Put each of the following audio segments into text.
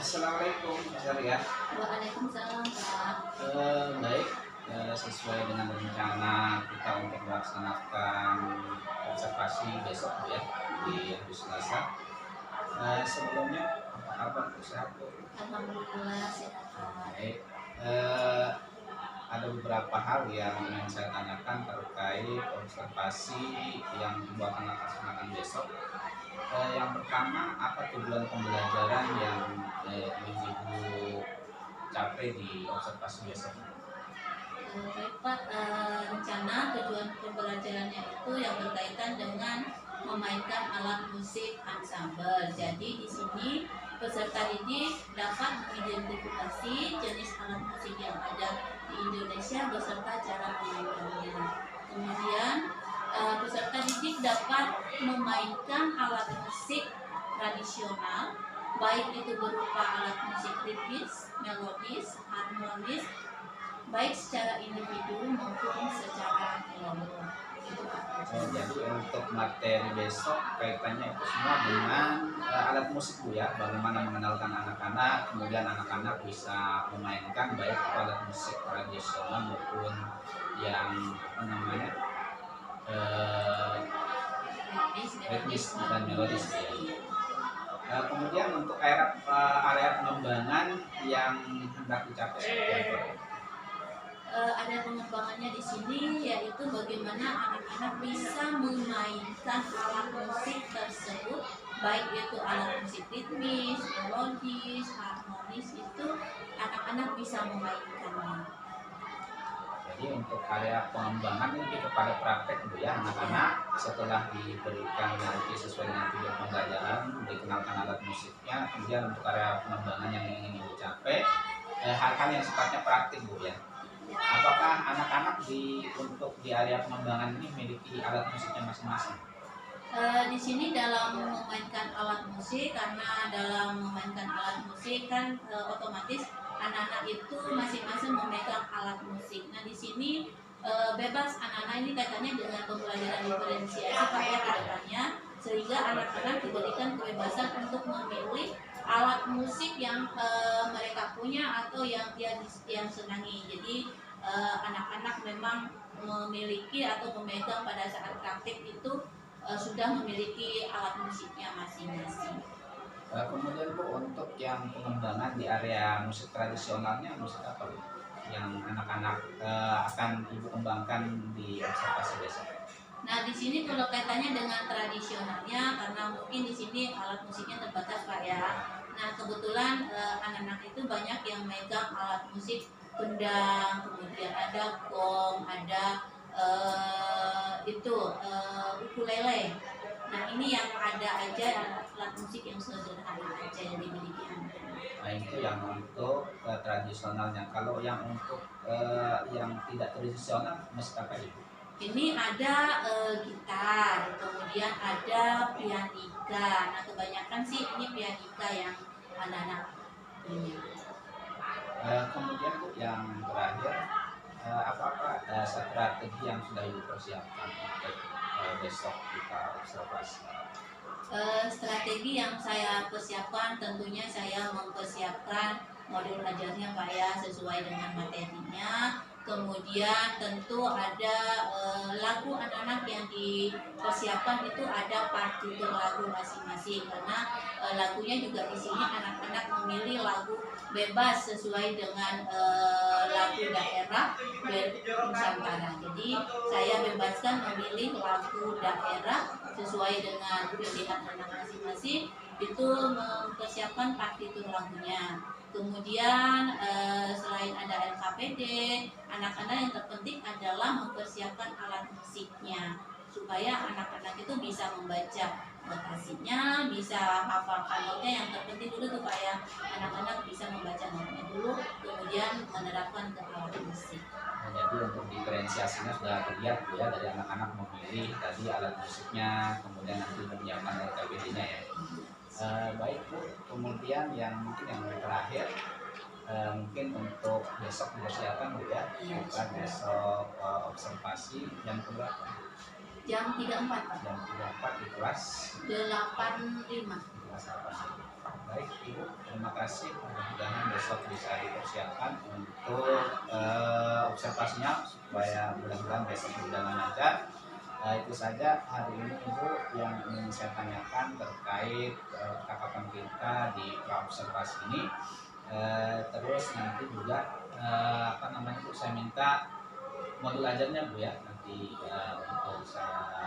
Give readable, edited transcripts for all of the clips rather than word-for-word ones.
Assalamualaikum Mas Arya. Waalaikumsalam, Pak. Baik, sesuai dengan rencana kita untuk melaksanakan observasi besok ya di hari Selasa. Sebelumnya apa kabar? Sehat Bu? Alhamdulillah sehat, Pak. Baik. Eh, ada beberapa hal yang ingin saya tanyakan terkait observasi yang Ibu akan laksanakan besok. Yang pertama, apa tujuan pembelajaran yang ingin Ibu capai di observasi besok? Baik, Pak. Rencana tujuan pembelajarannya itu yang berkaitan dengan memainkan alat musik ensemble. Jadi di sini peserta didik dapat mengidentifikasi jenis alat musik yang ada di Indonesia beserta cara memainkannya. Kemudian peserta didik dapat memainkan alat musik tradisional, baik itu berupa alat musik ritmis, melodis, harmonis, baik secara individu maupun secara kelompok. Itu Pak. Jadi untuk materi besok kaitannya itu semua dengan alat musik Bu ya, bagaimana mengenalkan anak-anak, kemudian anak-anak bisa memainkan baik alat musik tradisional maupun yang apa namanya ritmis dan melodis ya. Kemudian untuk area pengembangan yang hendak dicapai seperti apa? Ada pengembangannya di sini, yaitu bagaimana anak-anak bisa memainkan alat musik tersebut, baik itu alat musik ritmis, melodis, harmonis, itu anak-anak bisa memainkannya. Jadi untuk area pengembangan ini kepada praktek Bu ya, anak-anak setelah diberikan nanti sesuai dengan tujuan pembelajaran, dikenalkan alat musiknya, kemudian untuk area pengembangan yang ingin dicapai hal-hal yang sifatnya praktik Bu ya. Apakah anak-anak untuk di area pengembangan ini memiliki alat musiknya masing-masing? Di sini dalam memainkan alat musik, karena dalam memainkan alat musik kan otomatis anak-anak itu masing-masing memegang alat musik. Nah di sini bebas anak-anak ini kaitannya dengan pembelajaran diferensiasi Pak ya ke depannya, sehingga anak-anak diberikan kebebasan untuk memilih alat musik yang mereka punya atau yang senangi. Jadi anak-anak memang memiliki atau memegang pada saat praktik itu sudah memiliki alat musiknya masing-masing. Kemudian Bu, untuk yang pengembangan di area musik tradisionalnya musik apa Bu? Yang anak-anak akan Ibu kembangkan di observasi besok. Nah, di sini kalau kaitannya dengan tradisionalnya, karena mungkin di sini alat musiknya terbatas Pak ya. Nah, kebetulan anak-anak itu banyak yang megang alat musik kendang, kemudian ada gong, ada ukulele. Nah, ini yang ada aja alat musik yang sederhana aja yang dimiliki anak-anak. Nah itu yang untuk tradisionalnya. Kalau yang untuk yang tidak tradisional musik apa Ibu? Ini ada gitar, kemudian ada pianika. Nah, kebanyakan sih ini pianika yang anak-anak punya. Kemudian Bu, yang terakhir apa-apa strategi yang sudah Ibu persiapkan untuk besok kita observasi? Strategi yang saya persiapkan, tentunya saya mempersiapkan modul ajarnya Pak ya, sesuai dengan materinya. Kemudian tentu ada lagu anak-anak yang dipersiapkan, itu ada partitur lagu masing-masing, karena lagunya juga di sini anak-anak memilih lagu bebas sesuai dengan lagu daerah Nusantara. Jadi saya bebaskan memilih lagu daerah sesuai dengan pilihan anak masing-masing, itu mempersiapkan partitur lagunya. Kemudian selain ada LKPD, anak-anak yang terpenting adalah mempersiapkan alat musiknya, supaya anak-anak itu bisa membaca notasinya, bisa hafalkan notnya. Yang terpenting dulu supaya anak-anak bisa membaca notnya dulu, kemudian menerapkan ke alat musik. Nah, jadi untuk diferensiasinya sudah terlihat Bu ya, dari anak-anak memilih tadi alat musiknya, kemudian nanti menyiapkan LKPD-nya ya. Baik Bu, kemudian yang mungkin yang terakhir mungkin untuk besok dipersiapkan Bu ya, Iya, bukan besok observasi yang keberapa? Jam 34 Pak. Jam 34 di kelas 85. kelas 8. Baik Ibu, terima kasih. Mudah-mudahan besok bisa dipersiapkan untuk observasinya supaya mudah-mudahan besok berjalan lancar. Itu saja hari ini Ibu yang ingin saya tanyakan terkait percakapan kita di observasi ini. Terus nanti juga Bu, saya minta modul ajarnya Bu ya, nanti untuk saya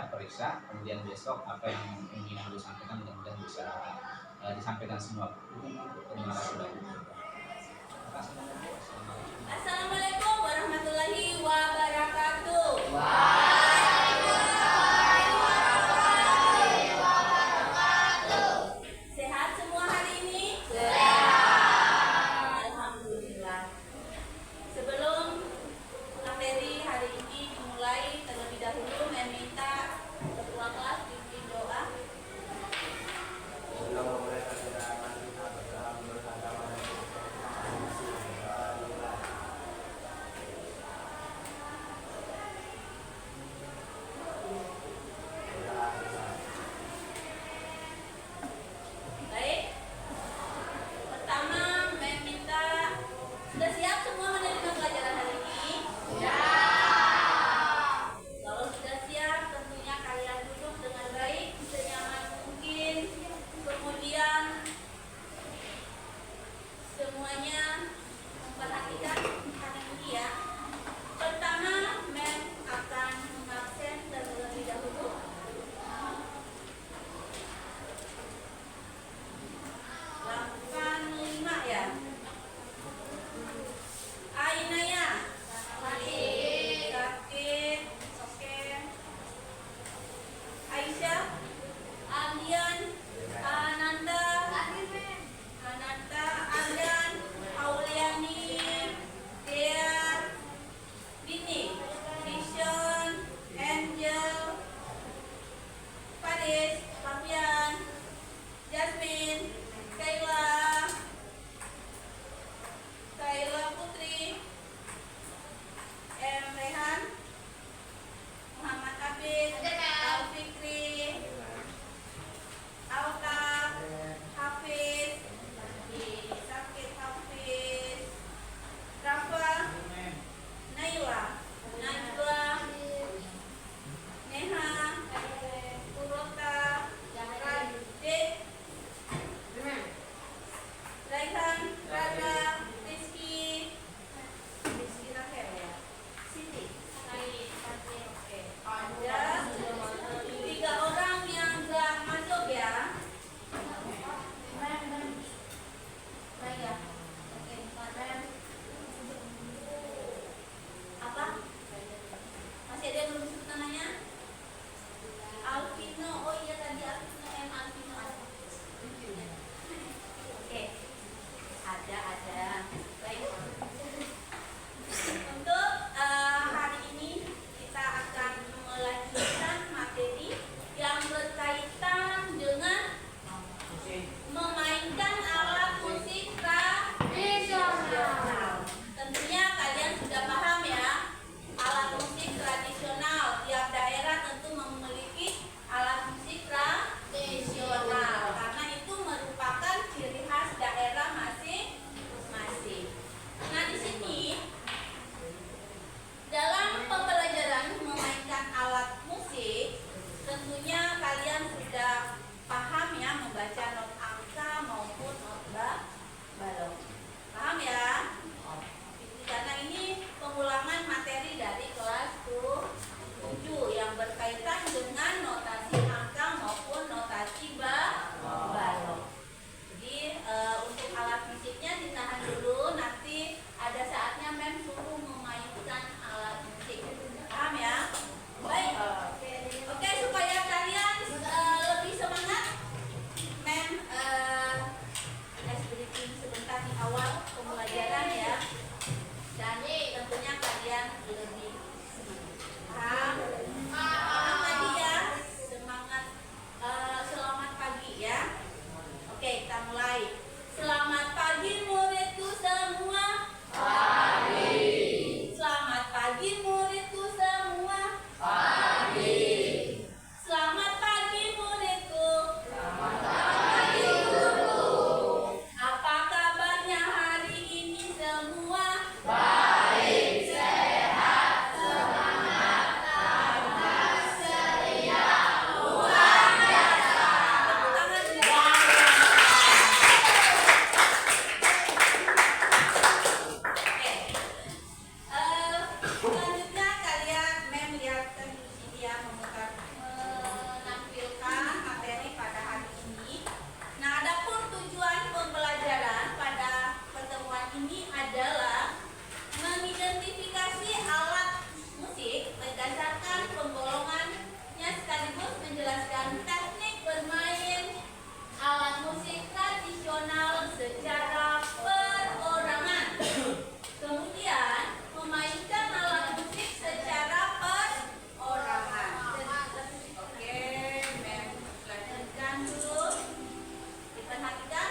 periksa, kemudian besok apa yang ingin Bu sampaikan mudah-mudahan bisa disampaikan semua. Terima kasih banyak. Assalamualaikum warahmatullahi wabarakatuh. Sehat semua hari ini? Alhamdulillah. Sebelum materi hari ini dimulai, terlebih dahulu saya minta ketua kelas pimpin doa. Baik. Pertama, saya minta sudah siap semua menerima pelajaran hari ini? Kalau sudah siap, tentunya kalian duduk dengan baik, senyaman mungkin. Kemudian semuanya memperhatikan hati ini ya. Pertama, Mem akan mengabsen terlebih dahulu. Lakukan 5 ya. Ainaya. Sakit. Oke. Aisyah. Alian. Ananda. Alian. Auliani. Dea. Bini. Vision. Angel. Faris. Fabian. Jasmine. Kayla Putri, Rehan, Muhammad Abid, Al-Fikri, Alka, Hafiz, Sakit Hafiz, Rafa, Naila, Najwa, Neha, Purota, Radik, Raihan, Raga, Rizky Rahel ya, Siti, oke. Ada 3 orang yang nggak masuk ya. Raya, oke. Apa? Masih ada yang belum disebut namanya? Alvino, oh iya tadi Alvino, Alvino. Oke. Ada. Baik. Untuk hari ini kita akan melanjutkan materi yang berkaitan dengan memainkan alat musik tradisional. Tentunya kalian sudah paham ya, alat musik tradisional. Tiap daerah tentu memiliki alat musik tradisional karena itu merupakan ciri khas daerah masing-masing. Nah, di sini dalam pembelajaran memainkan alat musik, tentunya kalian sudah paham ya membaca not angka maupun not balok. Paham ya? Karena ini pengulangan materi dari kelas 7 yang berkaitan dengan notasi angka maupun notasi balok. Jadi untuk alat musiknya ditahan dulu, nanti ada saatnya Mem suruh memainkan alat musik. Paham ya? Baik. Oke, supaya kalian lebih semangat, Mem briefing sebentar di awal pembelajaran ya. Dan tentunya kalian lebih semangat. Paham? Paham tadi ya? Semangat. Kemudian teknik bermain alat musik tradisional secara perorangan. Kemudian memainkan alat musik secara perorangan. Oke, Mem lanjutkan dulu. Diperhatikan.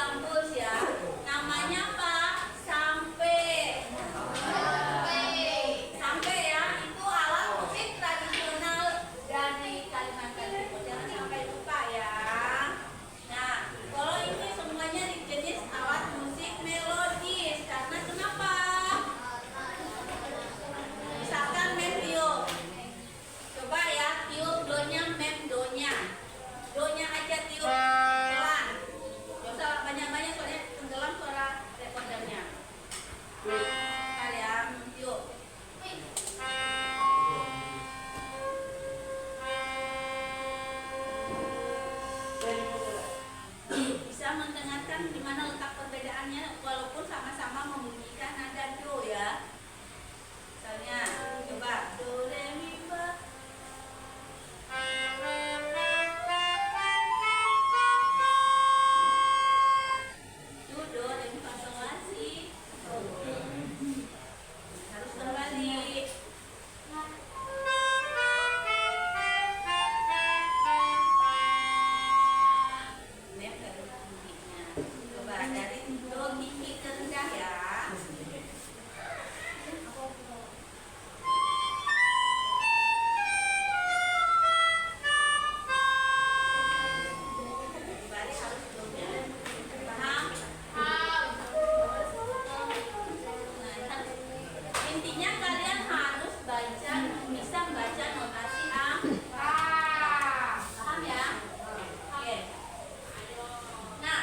gambus ya. Namanya apa? Sampai. Sampai ya, itu alat musik tradisional dari Kalimantan Timur. Jangan sampai lupa ya. Nah, kalau ini semuanya jenis alat musik melodis. Karena kenapa? Misalkan mem tiup. Coba ya, tiup donya, mem donya. Donya aja tiup pelan. Gak usah banyak-banyak soalnya tenggelam suara rekordernya. Kalian tiup. Bisa mendengarkan di mana letak perbedaannya walaupun sama-sama membunyikan nada do ya. Misalnya coba do re mi fa. Do do re mi fa sol la si. Harus kembali. Mem baru bunyinya. Coba dari do tinggi ke rendah ya. Kembali harus do-nya. Paham? Nah, intinya kalian harus baca, bisa membaca notasi A. Paham ya? Oke. Nah,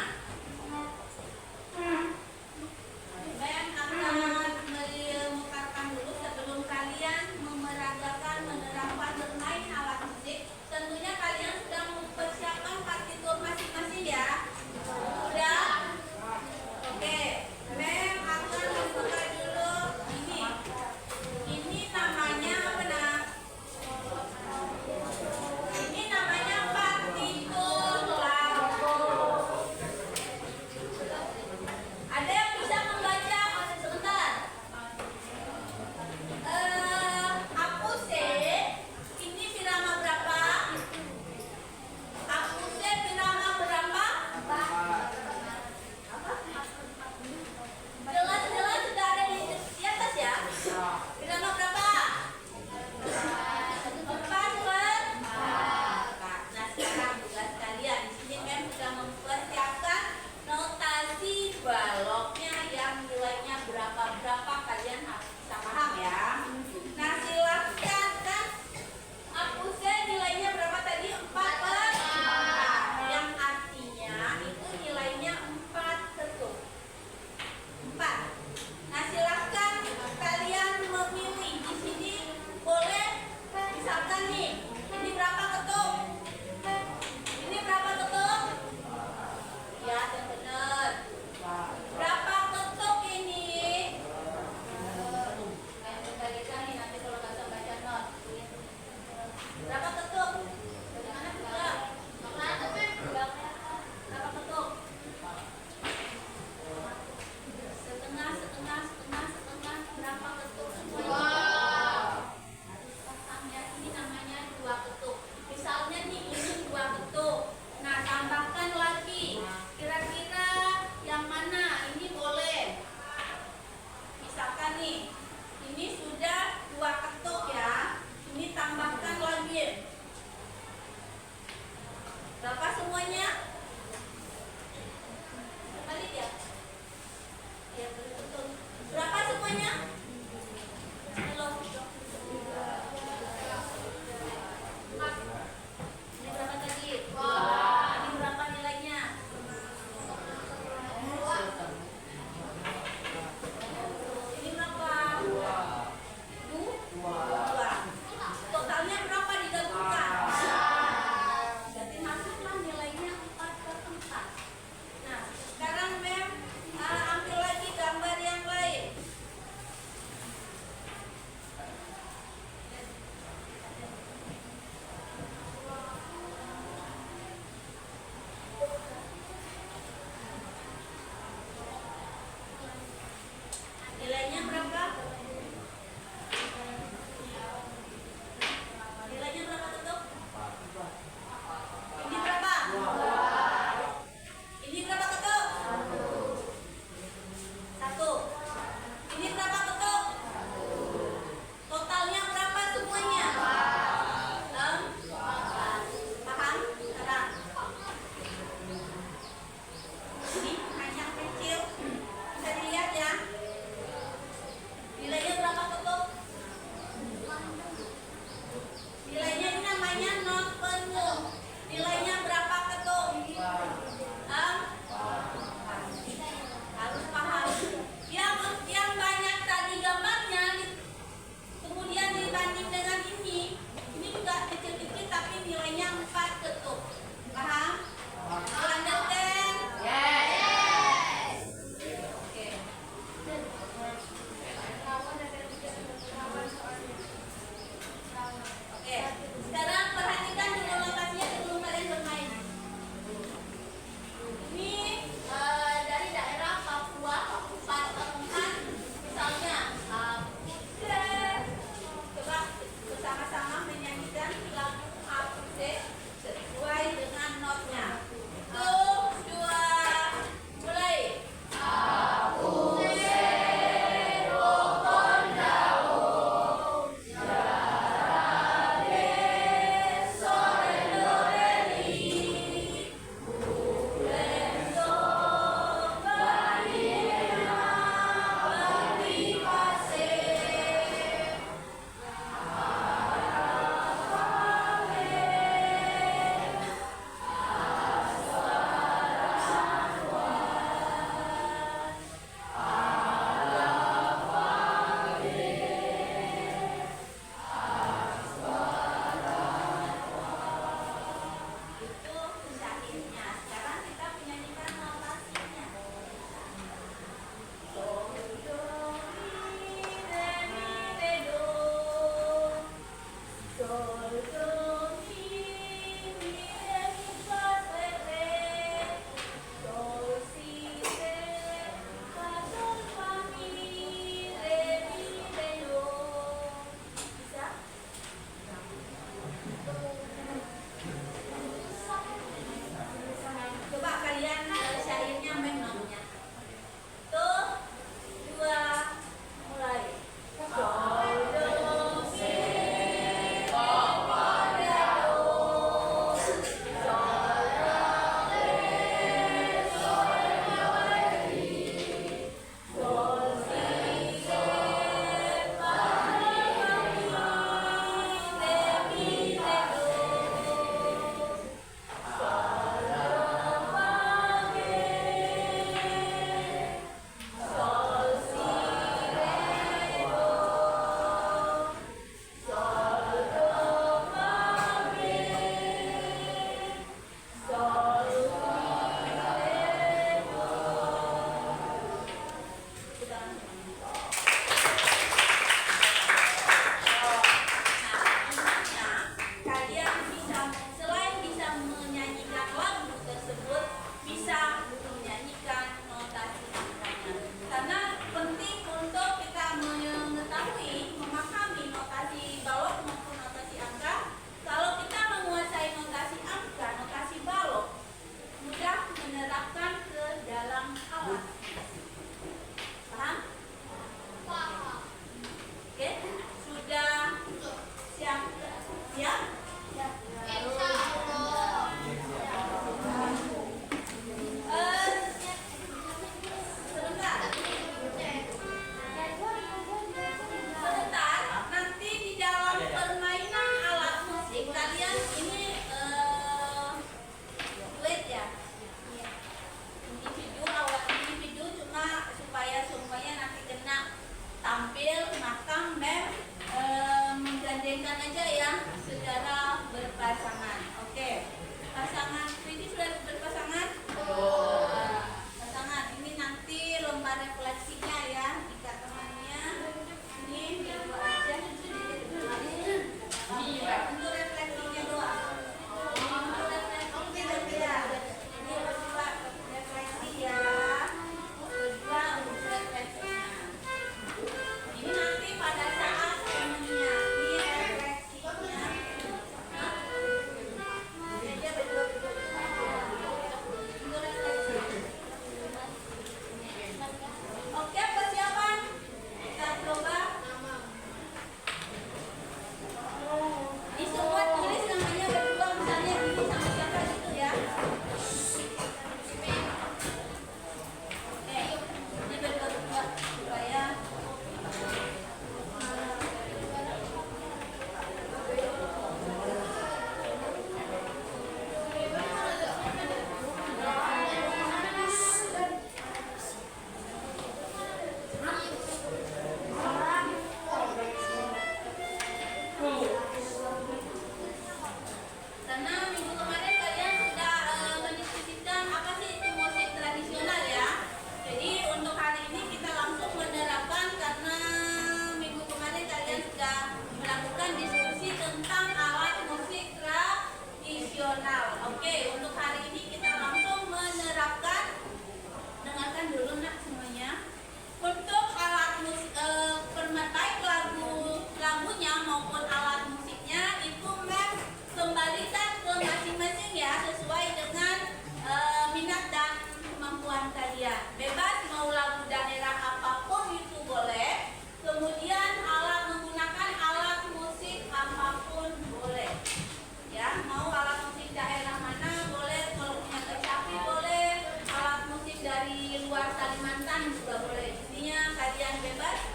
Kalimantan juga boleh. Intinya kalian bebas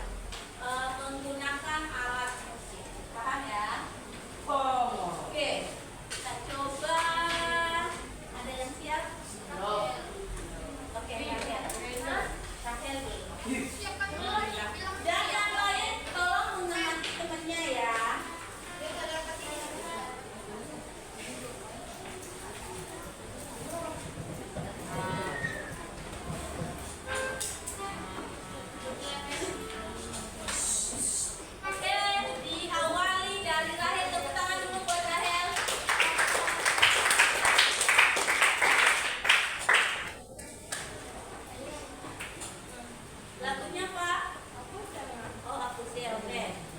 menggunakan alat musik. Paham ya? Oh. Oke, kita coba. Ada yang siap? Oke, Rahel. Rahel dulu. Dan yang lain tolong mengamati temannya ya. Oke, diawali dari Rahel. Tepuk tangan dulu buat Rahel. Lagunya Pak? Oh, aku sih, oke.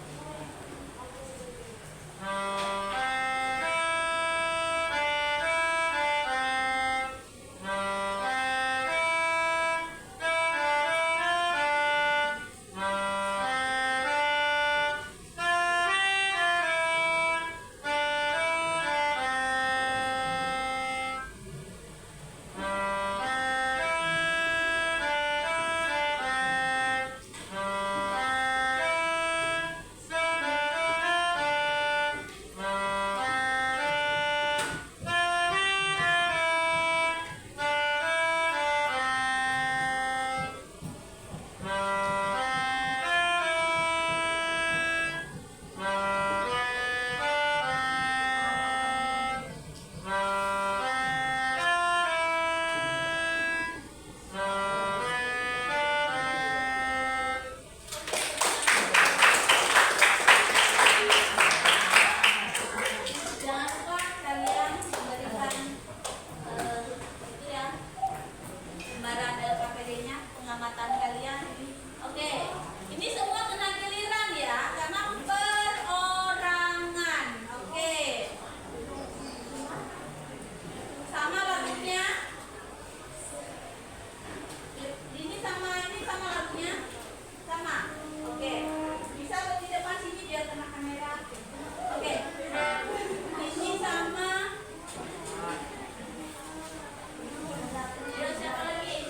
Jangan lupa kalian memberikan itu ya, lembaran LKPD-nya, pengamatan kalian. Oke, ini semua kena giliran ya, karena perorangan. Oke, sama lagunya. Ini sama lagunya, sama. Oke, bisa di depan sini biar kena kamera. Oke, ini sama. Ada siapa lagi?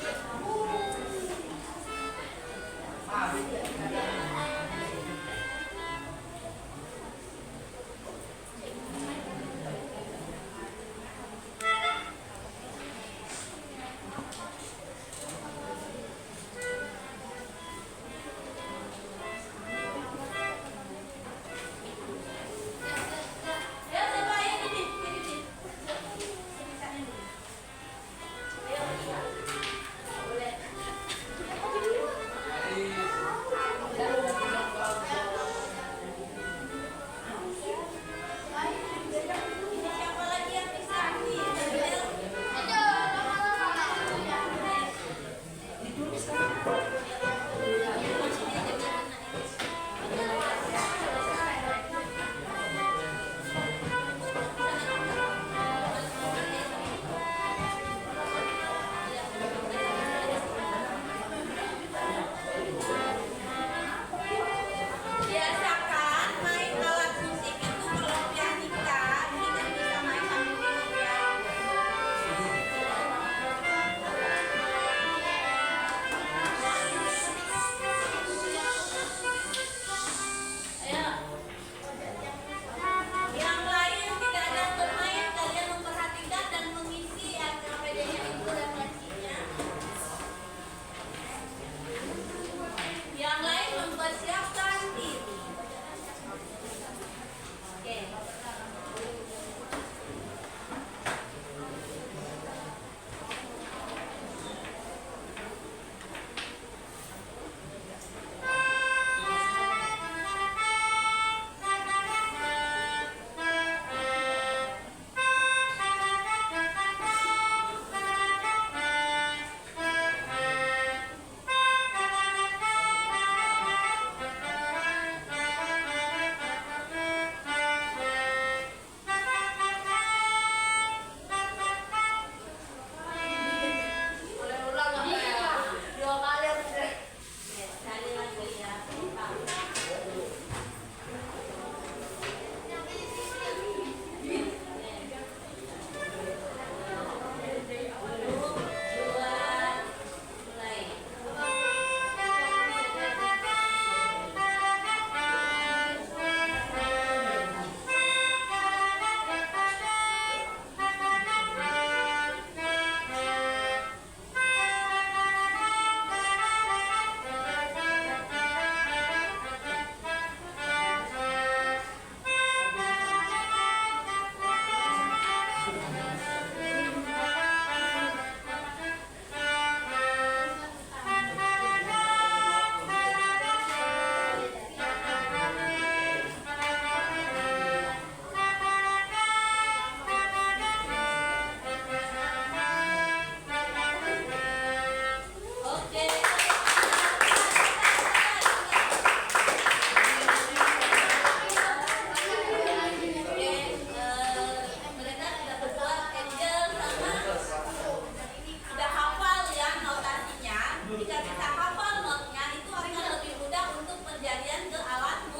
bisa hafal notnya itu akan lebih mudah untuk perjalian ke alat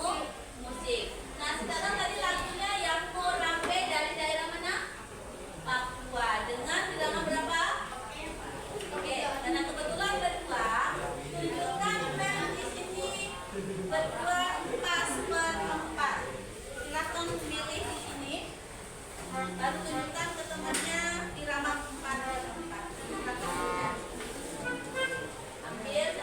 musik. Nah sekarang tadi lagunya yang Morambe dari daerah mana? Papua. Dengan irama berapa? Oke, karena kebetulan berdua tunjukkan band di sini berdua 4/4. Silahkan pilih di sini. Lalu tunjukkan ke temannya irama 4/4. Ambil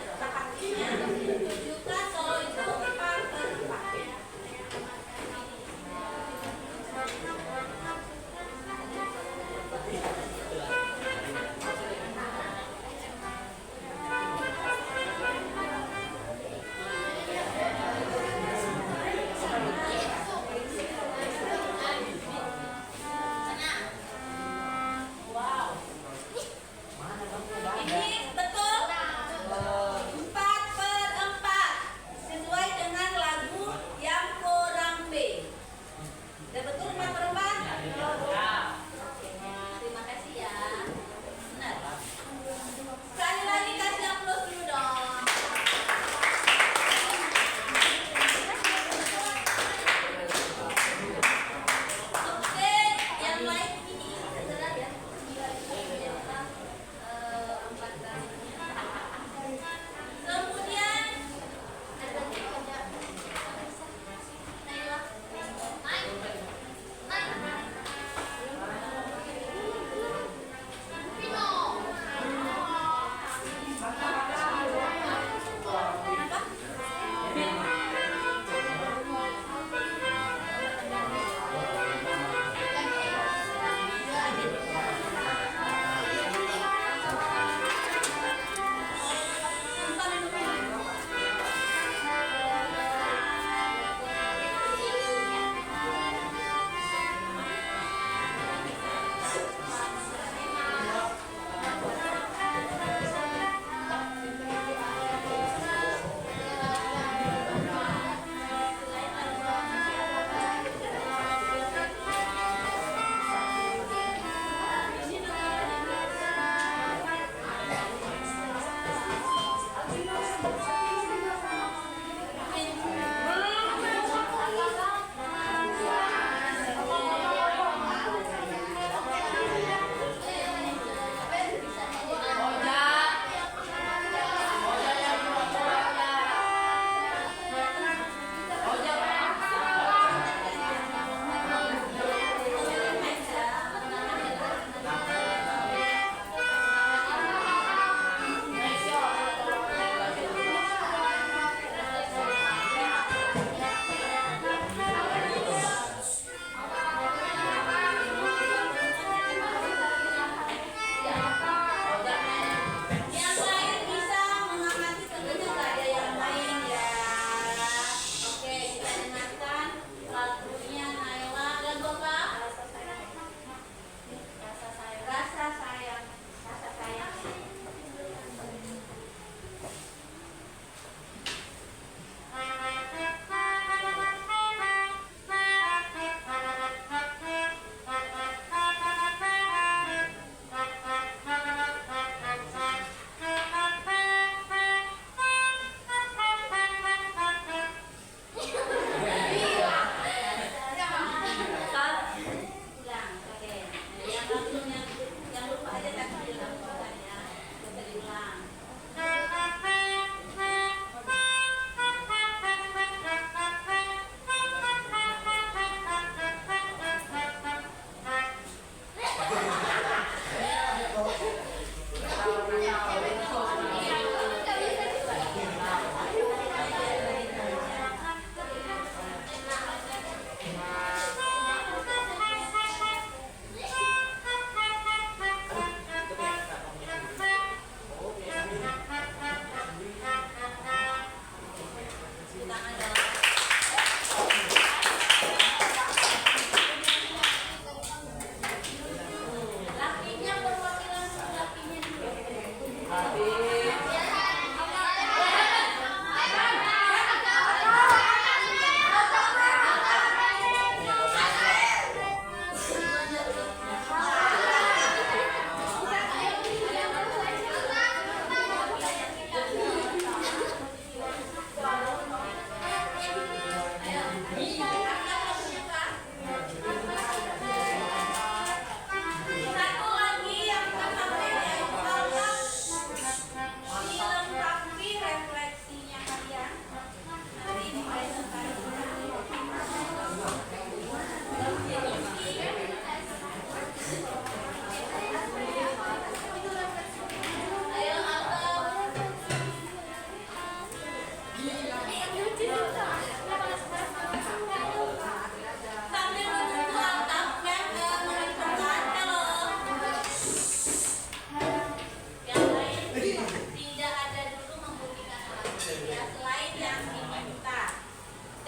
ya selain yang diminta.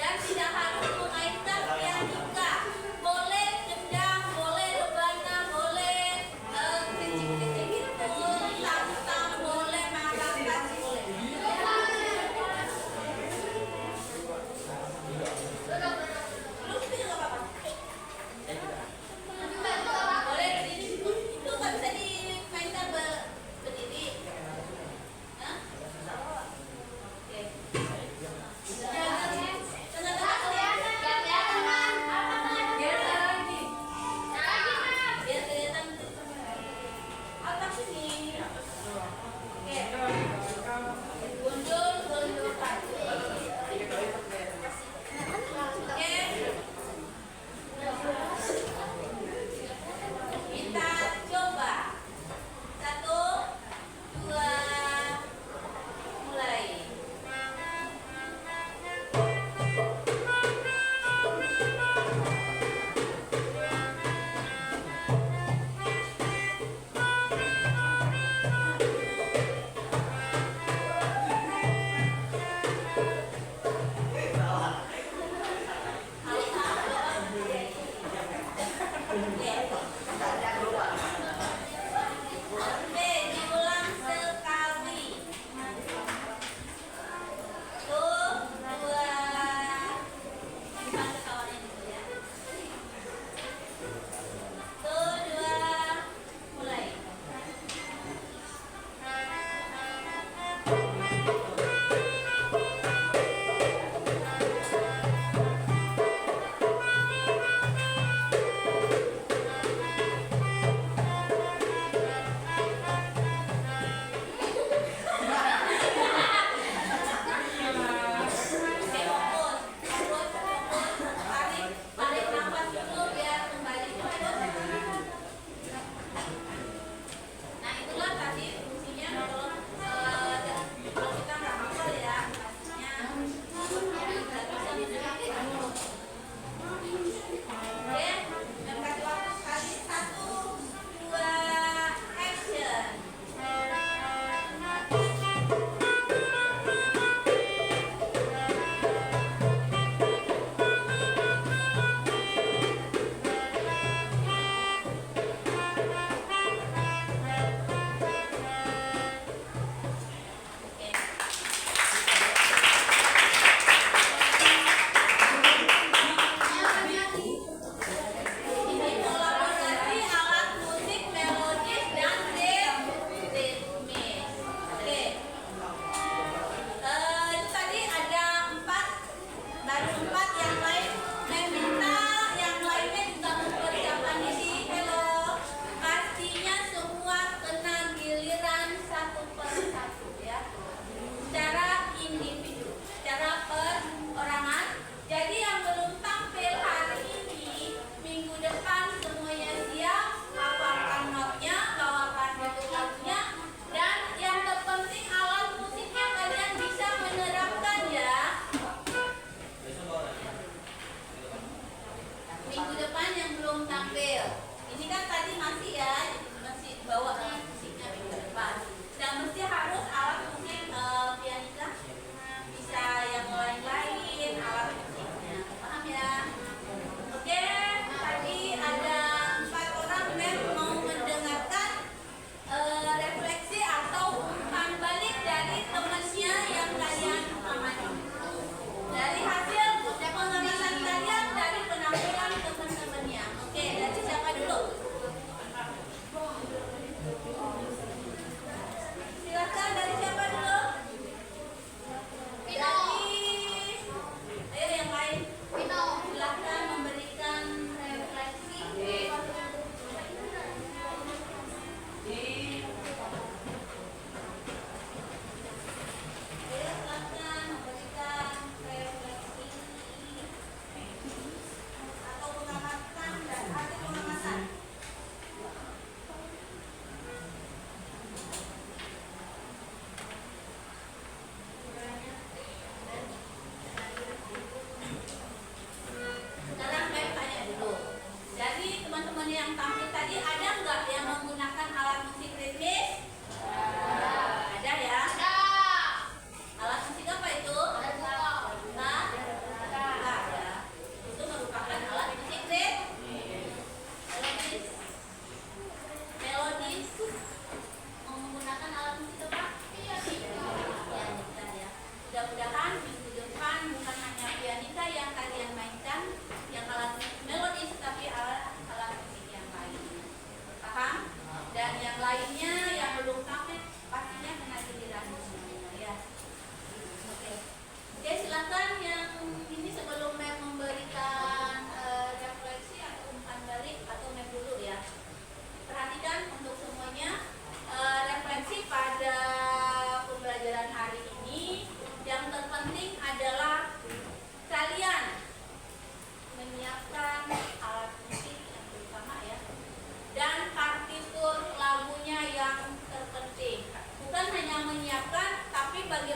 Dan tidak harus memainkan pianika, boleh gendang, boleh rebana, boleh kicik-kicik itu, tam-tam, boleh marakas, boleh. Belum juga apa-apa. Boleh berdiri, itu nggak bisa dimainkan berdiri. Hah? Oke. Jangan kelihatan.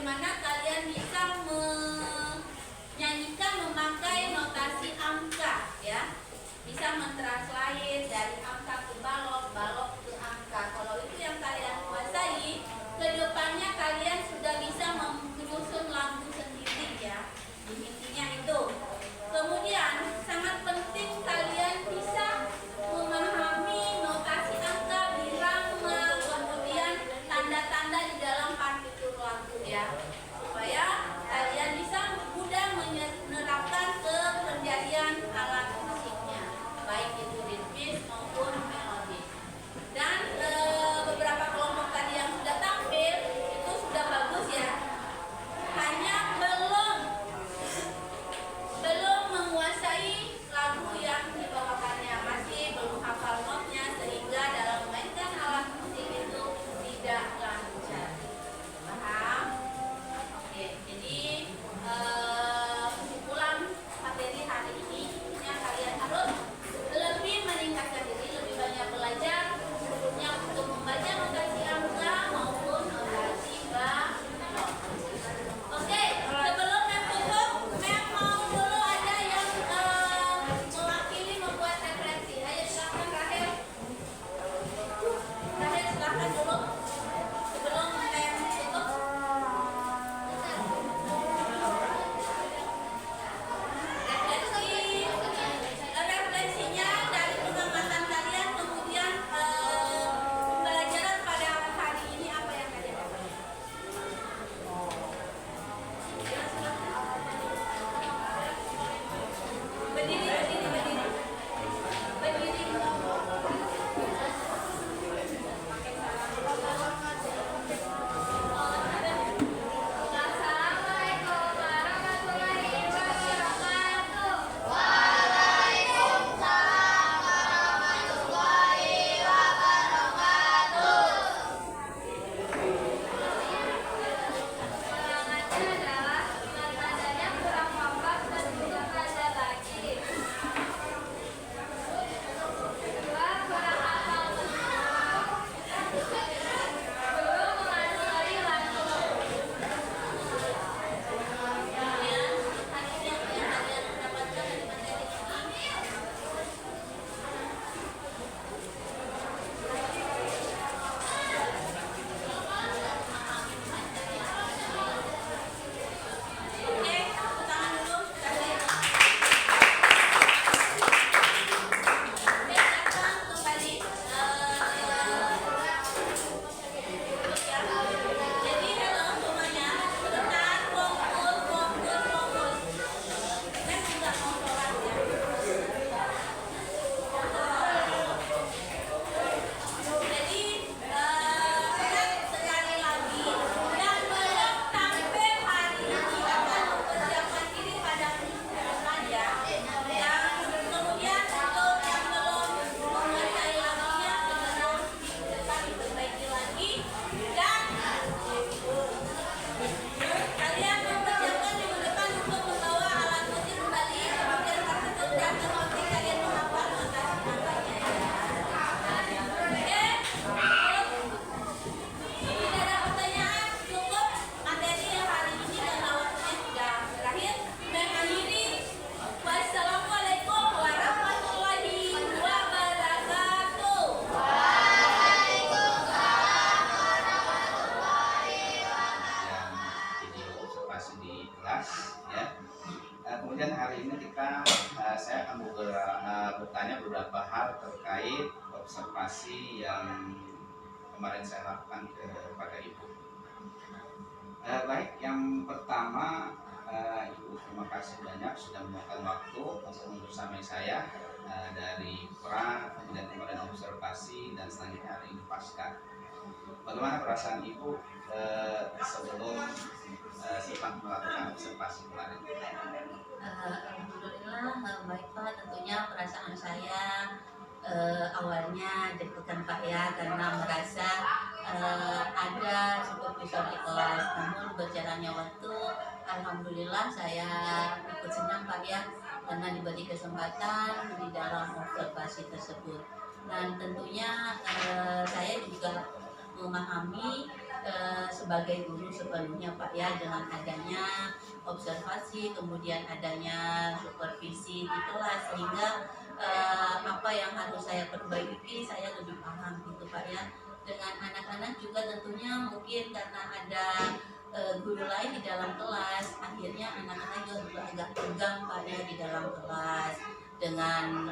bagaimana kalian bisa menyanyikan memakai notasi angka ya. Bisa mentranslate dari angka ke balok, balok ke angka. Kalau itu yang kalian kuasai, kedepannya kalian sudah bisa menyusun lagu sendiri ya. Intinya itu. Kemudian sangat penting kalian bisa memahami notasi angka, birama, kemudian tanda-tanda di dalam partitur lagu ya, supaya kalian bisa mudah menerapkan ke penjadian alat musiknya, baik itu ritmis maupun melodis. Dan beberapa kelompok tadi yang sudah tampil itu sudah bagus ya, hanya belum menguasai lagu yang dibawakannya, masih belum hafal notnya, sehingga dalam memainkan alat musik itu tidak lancar. Paham? Oke, jadi kesimpulan materi hari ini intinya kalian harus lebih meningkatkan diri, lebih banyak belajar, khususnya untuk membaca notasi angka maupun notasi balok. Oke, sebelum Mem tutup, Mem mau dulu ada yang mewakili membuat referensi. Ayo silakan Rahel. Rahel silakan dulu sebelum Mem tutup. Referensinya dari pengamatan kalian, kemudian pembelajaran pada hari ini apa yang kalian dapat? Berdiri. Assalamualaikum warahmatullahi wabarakatuh. Semangatnya adalah dengan adanya kurang kompak dan juga belajar lagi. Kedua, kurang hafal betul. Belum menguasai lagu. Kemudian hari ini apa yang kalian dapatkan dari materi ini? Oke, tepuk tangan dulu. Kasih. Oke, datang kembali. Jadi halo semuanya, sebentar fokus. Saya juga mau sholat ya. Jadi ingat sekali lagi, yang belum tampil hari ini akan mempersiapkan diri pada minggu depan ya. Dan kemudian untuk yang belum menguasai lagunya, segera minggu depan diperbaiki lagi. Dan kalian mempersiapkan minggu depan untuk membawa alat musik kembali, kemudian partitur dan terpenting kalian menghafal notasi angkanya ya. Tidak ada pertanyaan, cukup materi yang hari ini dan waktunya sudah berakhir. Mengakhiri, wassalamualaikum warahmatullahi wabarakatuh. Yang video observasi di kelas ya. Kemudian hari ini saya akan bertanya beberapa hal terkait observasi yang kemarin saya lakukan kepada Ibu. Baik, yang pertama Ibu terima kasih banyak sudah meluangkan waktu untuk bersama saya dari pra, kemudian kemarin observasi dan selanjutnya hari ini pasca. Bagaimana perasaan Ibu sebelum sempat melakukan observasi kemarin? Alhamdulillah baik Pak, tentunya perasaan saya awalnya deg-degan Pak ya, karena merasa ada supervisor di kelas. Namun berjalannya waktu, alhamdulillah saya ikut senang Pak ya, karena diberi kesempatan di dalam observasi tersebut. Dan tentunya saya juga memahami sebagai guru sepenuhnya Pak ya, dengan adanya observasi, kemudian adanya supervisi gitulah, sehingga apa yang harus saya perbaiki saya lebih paham gitu Pak ya. Dengan anak-anak juga tentunya mungkin karena ada guru lain di dalam kelas, akhirnya anak-anak juga agak tegang Pak ya di dalam kelas, dengan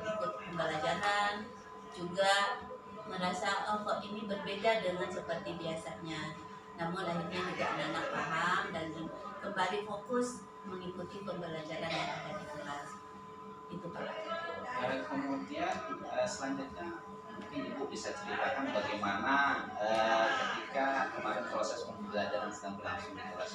ikut pembelajaran juga merasa oh kok ini berbeda dengan seperti biasanya. Namun akhirnya juga anak-anak paham dan kembali fokus mengikuti pembelajaran yang ada di kelas. Itu Pak. Kemudian selanjutnya mungkin Ibu bisa ceritakan bagaimana ketika kemarin proses pembelajaran sedang berlangsung di kelas.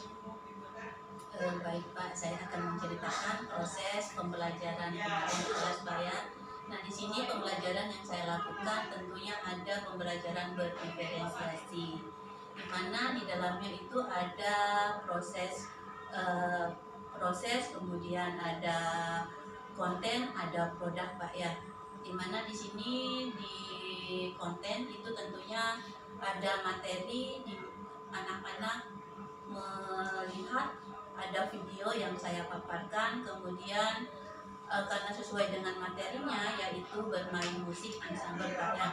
Baik Pak, saya akan menceritakan proses pembelajaran kemarin di kelas Pak ya. Nah di sini pembelajaran yang saya lakukan tentunya ada pembelajaran berdiferensiasi, di mana di dalamnya itu ada proses kemudian ada konten, ada produk Pak ya. Di mana di sini di konten itu tentunya ada materi di anak-anak melihat, ada video yang saya paparkan, kemudian karena sesuai dengan materinya yaitu bermain musik ensemble Pak ya.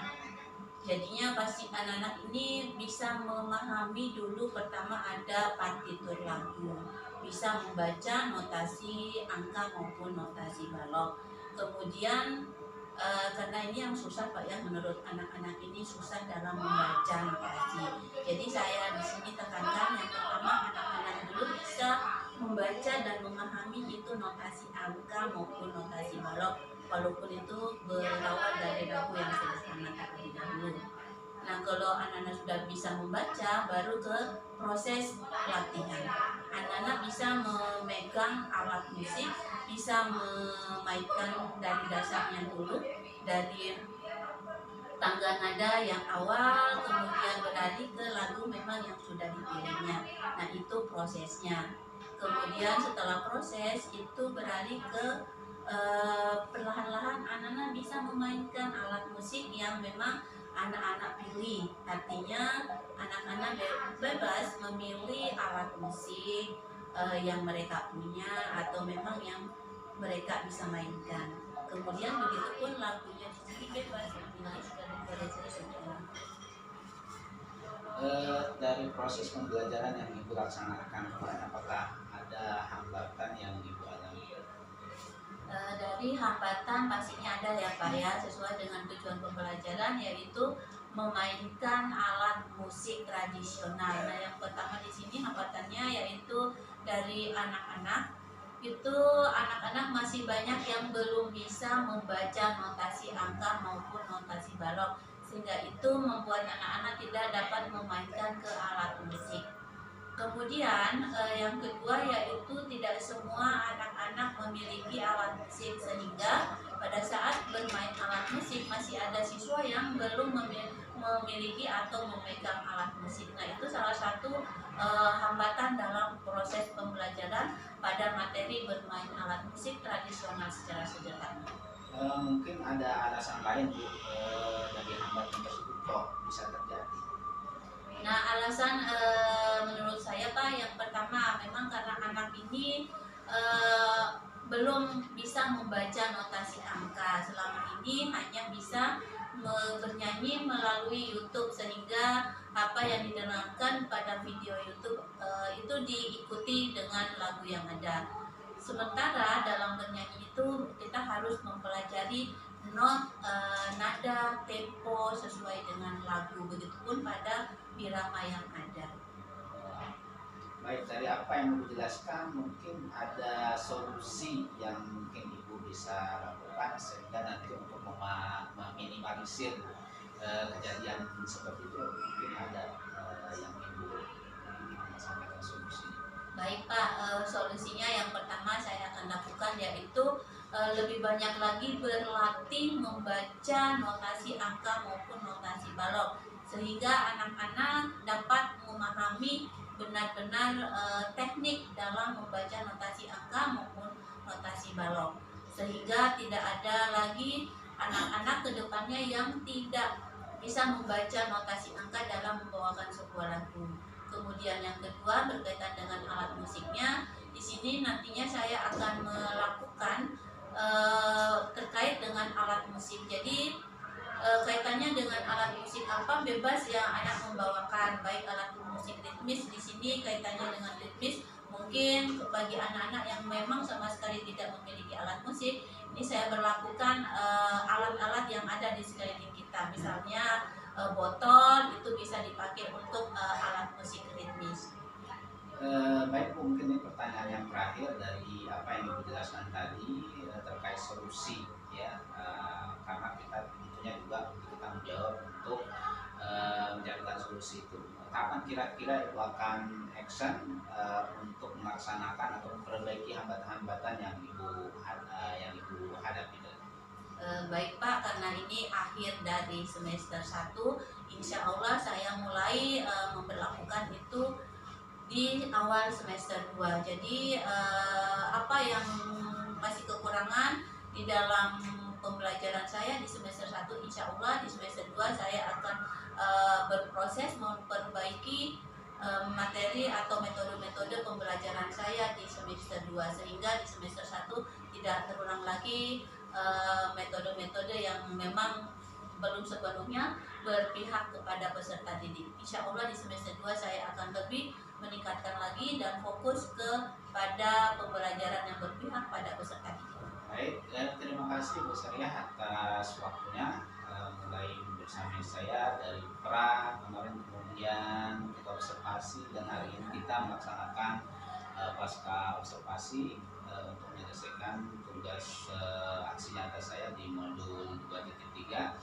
Jadinya pasti anak-anak ini bisa memahami dulu, pertama ada partitur lagu, bisa membaca notasi angka maupun notasi balok. Kemudian karena ini yang susah Pak ya, menurut anak-anak ini susah dalam membaca notasi. Jadi saya di sini tekankan yang pertama anak-anak dulu bisa membaca dan memahami itu notasi angka maupun notasi balok, walaupun itu berawal dari lagu yang sederhana terlebih dahulu. Nah kalau anak-anak sudah bisa membaca, baru ke proses latihan. Anak-anak bisa memegang alat musik, bisa memainkan dari dasarnya dulu, dari tangga nada yang awal, kemudian beralih ke lagu memang yang sudah dipilihnya. Nah itu prosesnya. Kemudian setelah proses itu beralih ke perlahan-lahan anak-anak bisa memainkan alat musik yang memang anak-anak pilih. Artinya anak-anak bebas memilih alat musik yang mereka punya atau memang yang mereka bisa mainkan. Kemudian begitu pun lagunya sendiri bebas memilih, sudah diferensiasi. Dari proses pembelajaran yang Ibu laksanakan kemarin, apakah ada hambatan yang Ibu alami? Dari hambatan pastinya ada ya Pak ya, sesuai dengan tujuan pembelajaran yaitu memainkan alat musik tradisional. Nah yang pertama di sini hambatannya yaitu dari anak-anak. Itu anak-anak masih banyak yang belum bisa membaca notasi angka maupun notasi balok, sehingga itu membuat anak-anak tidak dapat memainkan ke alat musik. Kemudian yang kedua yaitu tidak semua anak-anak memiliki alat musik, sehingga pada saat bermain alat musik masih ada siswa yang belum memiliki atau memegang alat musik. Nah itu salah satu hambatan dalam proses pembelajaran pada materi bermain alat musik tradisional secara sederhana. Mungkin ada alasan lain Bu dari hambatan tersebut kok bisa terjadi? Nah alasan menurut saya Pak, yang pertama memang karena anak ini belum bisa membaca notasi angka. Selama ini hanya bisa bernyanyi melalui YouTube, sehingga apa yang didengarkan pada video YouTube itu diikuti dengan lagu yang ada. Sementara dalam bernyanyi itu kita harus mempelajari not, nada, tempo sesuai dengan lagu. Begitupun pada birama yang ada. Baik, dari apa yang Ibu jelaskan mungkin ada solusi yang mungkin Ibu bisa lakukan sehingga nanti untuk meminimalisir kejadian seperti itu, mungkin ada yang Ibu sampaikan solusi. Baik Pak, solusinya yang pertama saya akan lakukan yaitu lebih banyak lagi berlatih membaca notasi angka maupun notasi balok, sehingga anak-anak dapat memahami benar-benar teknik dalam membaca notasi angka maupun notasi balok, sehingga tidak ada lagi anak-anak kedepannya yang tidak bisa membaca notasi angka dalam membawakan sebuah lagu. Kemudian yang kedua berkaitan dengan alat musiknya, di sini nantinya saya akan melakukan terkait dengan alat musik. Jadi kaitannya dengan alat musik apa bebas yang anak membawakan, baik alat musik ritmis di sini kaitannya dengan ritmis. Mungkin bagi anak-anak yang memang sama sekali tidak memiliki alat musik, ini saya berlakukan alat-alat yang ada di sekeliling kita, misalnya botol itu bisa dipakai untuk alat musik ritmis. Baik Bu, mungkin ini pertanyaan yang terakhir dari apa yang Ibu jelaskan tadi terkait solusi ya, karena kita tentunya juga memiliki tanggung jawab untuk mencarikan solusi itu. Kapan kira-kira Ibu akan action untuk melaksanakan atau memperbaiki hambatan-hambatan yang Ibu hadapi? Baik Pak, karena ini akhir dari semester 1, insya Allah saya mulai memperlakukan itu di awal semester 2. Jadi apa yang masih kekurangan di dalam pembelajaran saya di semester 1, insya Allah di semester 2 saya akan berproses memperbaiki materi atau metode-metode pembelajaran saya di semester 2, sehingga di semester 1 tidak terulang lagi metode-metode yang memang belum sepenuhnya berpihak kepada peserta didik. Insya Allah di semester 2 saya akan lebih meningkatkan lagi dan fokus kepada pembelajaran yang berpihak pada peserta didik. Baik, terima kasih Bu Sariah atas waktunya, mulai bersama saya dari pra kemarin, kemudian kita observasi, dan hari ini kita melaksanakan pasca observasi untuk menyelesaikan tugas aksi nyata saya di modul 2.3.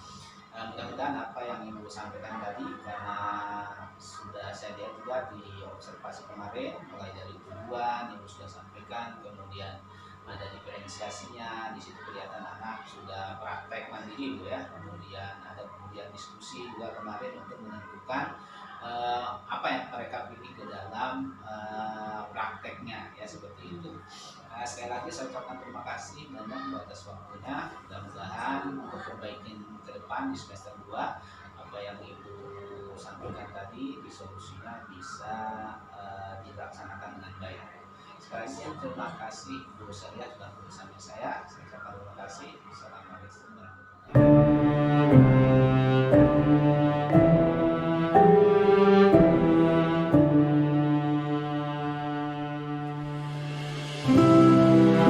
Mudah-mudahan apa yang Ibu sampaikan tadi, karena sudah saya lihat juga di observasi kemarin, mulai dari tujuan Ibu sudah sampaikan, kemudian ada diferensiasinya, di situ kelihatan anak sudah praktek mandiri Bu ya, kemudian ada diskusi juga kemarin untuk menentukan apa yang mereka pilih ke dalam prakteknya ya, seperti itu. Sekali lagi saya ucapkan terima kasih banyak atas waktunya. Mudah-mudahan untuk perbaikin ke depan di semester 2 apa yang Ibu sampaikan tadi, solusinya bisa dilaksanakan dengan baik. Sekali lagi terima kasih Bu Sariah sudah bersama saya. Saya ucapkan terima kasih. Assalamualaikum warahmatullahi wabarakatuh.